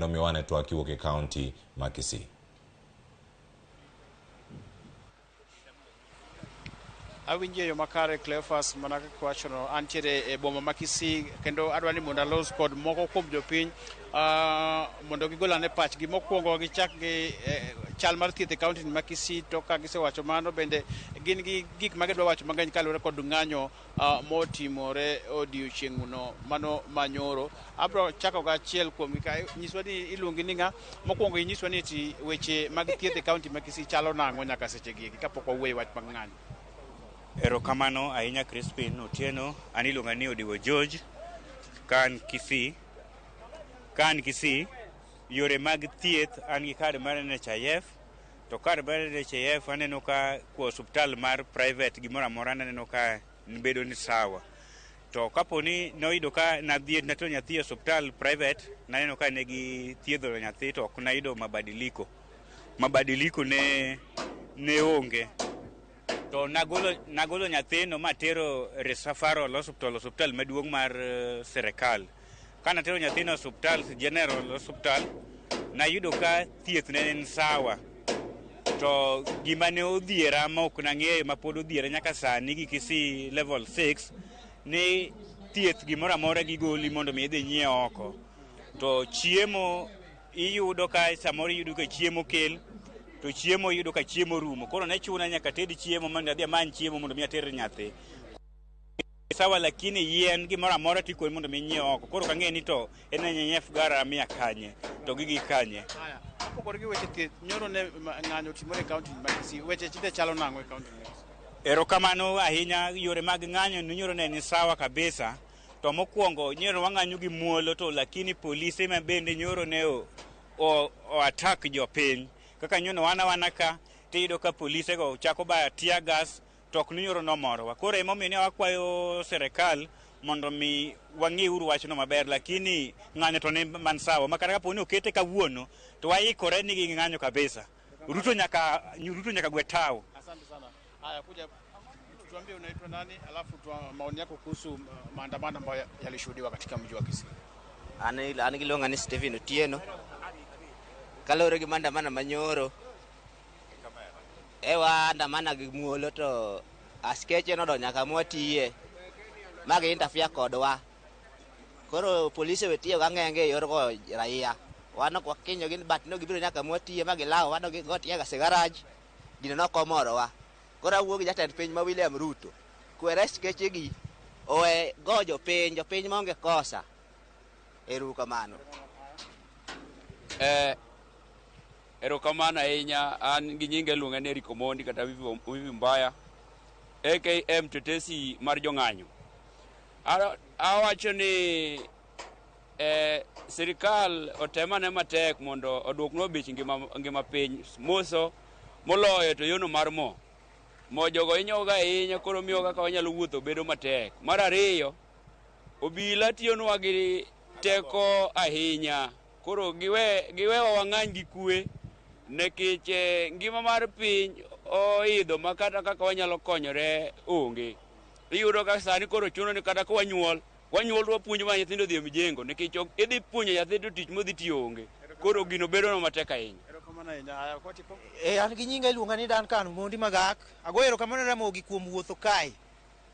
kendo miwane twak kiwuok e kaunti ma Kisii. Awinje yo makare Cleophas mana kaka wachono antiere e boma ma Kisii kendo adwani mondo alos kod moko kuom jopiny mondo gigolane pachgi. Mokwongo gichak gi chal mar thieth e kaunti ma Kisii, to ka gisewacho mano bende gin gi gik ma gidwa wacho mang'eny kaluwore kod ng'anyo motimore odiochieng'no mano manyoro. Abro chako ga achiel kuom nyiswa ni iluongi ni ng'a. Mokwongo inyiswa ni ati weche mag thieth e kaunti ma Kisii chalo nang'o nyaka sechegi kapok wawuoyo wach mag ng'anyo. Erokamano ahinya Crispin Otieno, an iluonga ni Odiwo George, kan Kisii. Yore mag thieth an gi kad mar NHIF, to kad mar NHIF aneno ka kuo osuptal mar private gimoro amora aneno ka bedo ni sawa. To kaponi noyudo ka nadhi natero nyathi e osuptal private, naneno ka ne gi thiedho nyathi to ok nayudo mabadiliko ne onge. To nagolo nyathino matero referral osuptal maduong' mar serikal. Kana tero nyathino osuptal general hospital, nayudo ka thieth ne en sawa. To gima ne odhiera ma ok nang'eyo ma pod odhiera nyaka sani gi Kisii level 6 ni thieth gimoro amora gigoli mondo mi idhi nyiew oko. To chiemo iyudo ka samoro iyudo ka chiemo kel, to chiemo yudo ka chiemo rumo. Koro ne chuna nyaka tedi chiemo mondo adhi amany chiemo mondo mi ater nyathi. Sawa, lakini yien gimoro amora tikoni mondo mi nyiew oko. Koro kang'e ni to en NHIF gara mia kanye to gigi kanye. Haya, opogore gi weche thieth, nyoro ne ng'anyo timore e kaunti ma Kisii. Weche chinde chalo nang'o e kaunti ma Kisii? Erokamano ahinya, yore mag ng'anyo nyoro ne ni sawa kabisa. To mokwongo nyoro wang'anyo gi muolo, to lakini polise ma bende nyoro ne o attack jopiny. Kaka nyono wana ka tiyudo ka polise go chako ba tear gas, to ok nyoro nomorowa. Koro emomiyo ne wakwayo serikal mondo mi wang'i uru wachno maber, lakini ng'anyo to ne man sawa. Makata kaponi okete kawuono to waikore ni gi ng'anyo kabisa. Ruto nyaka gwe tao. Asante sana. Haya, kuja tuambie unaitwa nani, alafu maoni yako kuhusu maandamano ambayo yalishuhudiwa katika mji wa Kisii. Anigilonga ni Stephen Otieno. Kalore gi maandamano manyoro. Ewa andamana gi muolo to askeche nodonyo kama watiye. Magi interfere kodwa. Koro polise wetiyo gang'enge e yor go raia. Wano kwa kinyo gin bat no gibiro nyaka mwatiye magilawo wano gotiye ga garage. Gino nokomorowa. Koro awuogi jatend piny ma William Ruto. Kwere skeche gi owe go jopiny maonge kosa. Erokamano. Erokamano ahinya. An gi nyinge luonga ni Rico Mondi kata Wivi Mbaya aka mtetesi mar jong'anyo. Awacho ni sirikal otemane matek mondo oduoknwa bech ngima piny moso moloyo to yono mar mo jogo inyoga ahinya, koro miyo kaka wanyalo wuotho bedo matek. Mar ariyo, obila tiyonwa gi teko ahinya, koro giwewa wang'any gi kwe nekech ngima mar piny oidho makata kaka wanyalo konyore onge. Iyudo ka sani koro chuno ni kata ka wanyuol wapuonjo ma nyithindo dhi e mijengo, nikech idhi puonjo nyathi to tich modhi tiyo onge. Koro gino bedo no matek ahinya. An gi nyinga iluonga ni Duncan Mondi Magak. Ago erokamano Ramogi kuom wuotho kae.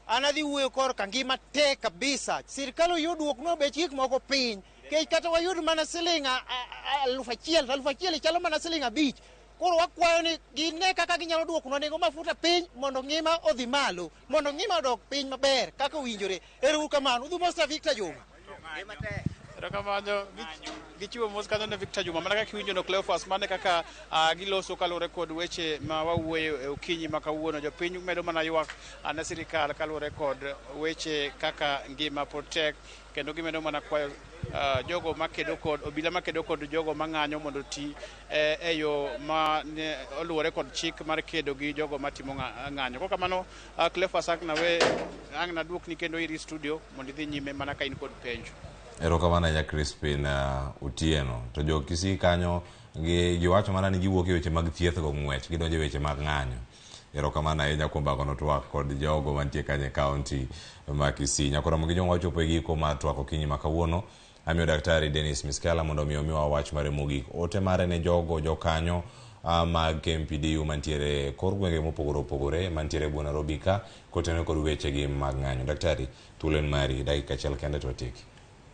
An adhi wuoyo kor ka ngima tek kabisa. Sirkal oyud duoknwa bech gik moko piny. Kech kata wayud mana siling 1,000 chalo mana siling 5. Koro wakwayo ni gine kaka ginyalo duoknwa nengo mafuta piny mondo ngima odhi malo, mondo ngima odok piny maber kaka owinjore. Erokamano. Udhu Mosta Victor Juma. Erokamano. Gichiwo mos kanyo ne Victor Juma. Mana kaka kiwinjo no Cleophas, mane kaka giloso kalure kod weche ma wawuoyo e okinyi ma kawuono. Jopiny medo mana ywak ne sirikal kalure kod weche kaka ngima potek, kendo gimedo mana kwayo jogo makedo kod obila makedo kod jogo mang'anyo mondo ti e yo ma oluwore kod chik mar kedo gi jogo matimo ng'anyo. Kok kamano Cleophas ang na duokni kendo iri studio mondo idhi nyime mana ka in kod penjo. Erokamano ya Crispin Otieno. To jo Kisii kanyo giwacho mana ni giwuok e weche mag thieth go ng'wech, gidonjo e weche mag ng'anyo. Erokamano ahinya kuom bagono twak kod jogo mantie kanye kaunti ma Kisii. Nyakoro Ramogi jongo wachopo e giko ma twak okinyi ma kawuono. amiyo daktari Dennis Miskela mondo miwa wach mare mogik. Ote mare ne jogo jokanyo mag KMPDU mantiere kor gwenge mopogore opogore mantiere buona Nairobi ka kotene kod weche gi mag ng'anyo. Daktari, tulen mari dakika achiel kende to tiki.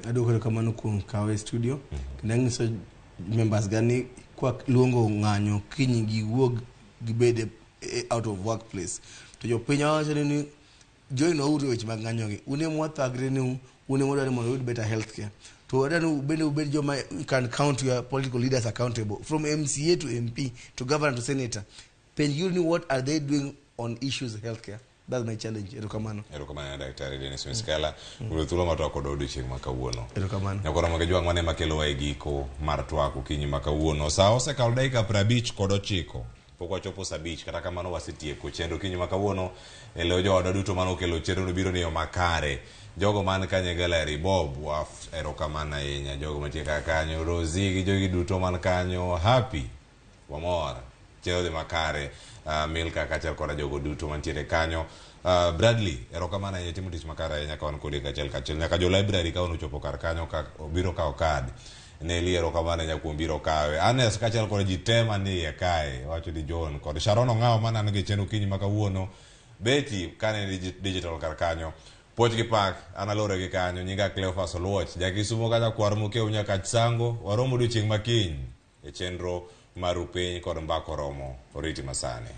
Adwoko kamano kuom kawe studio. Kendo nyiso members gani kwa luongo ng'anyo kiny giwuog gibede out of workplace. To jopiny wacho ni join uru weche mag ng'anyo gi. Une mwathagre ni une modwani mondo uyud better healthcare. To wadani ubed joma you can count your political leaders accountable from MCA to MP to governor to senator. Penjuni, what are they doing on issues of healthcare? That's my challenge. Erokamano daktari Dennis Miskela. Thuolo matwako do odiochieng' ma kawuono. Erokamano. Nyakoro magejwang' mane makelo wa e giko mar twako kinyi ma kawuono. Sa osekalo dakika 59 pok wachopo saa 5 kata kamano wasetieko chenro kinyi ma kawuono. Eleo jowadwa duto mane okelo chenro biro ni yo makare. Jogo man kanye galeri Bob erokamano ahinya. Jogo mantie kanyo Rosie gi jogi duto man kanyo happy wamor chenro dhi makare. Milka kachel koda jogo duto mantiere kanyo. Bradley erokamano ahinya, timo tich makare ahinya ka wan kodi kachel nyaka jo library ka ochopo kar kanyo ka obiro kawo card ne liero kamano ahinya kuom biro kawe. Anes kachel koda ji te manie kae wacho di John kod Sharon Ong'aw manano gi chenro kinyi ma kawuono. Betty kane digital kar kanyo. Poch gi Pach analore gi kanyo. Nyinga Cleophas Oluoch jakisumo kata kwar mokeu nyaka Chisango. Waromo odiochieng' makiny e chenro mar Upiny kod Mbako Romo. Oriti masane.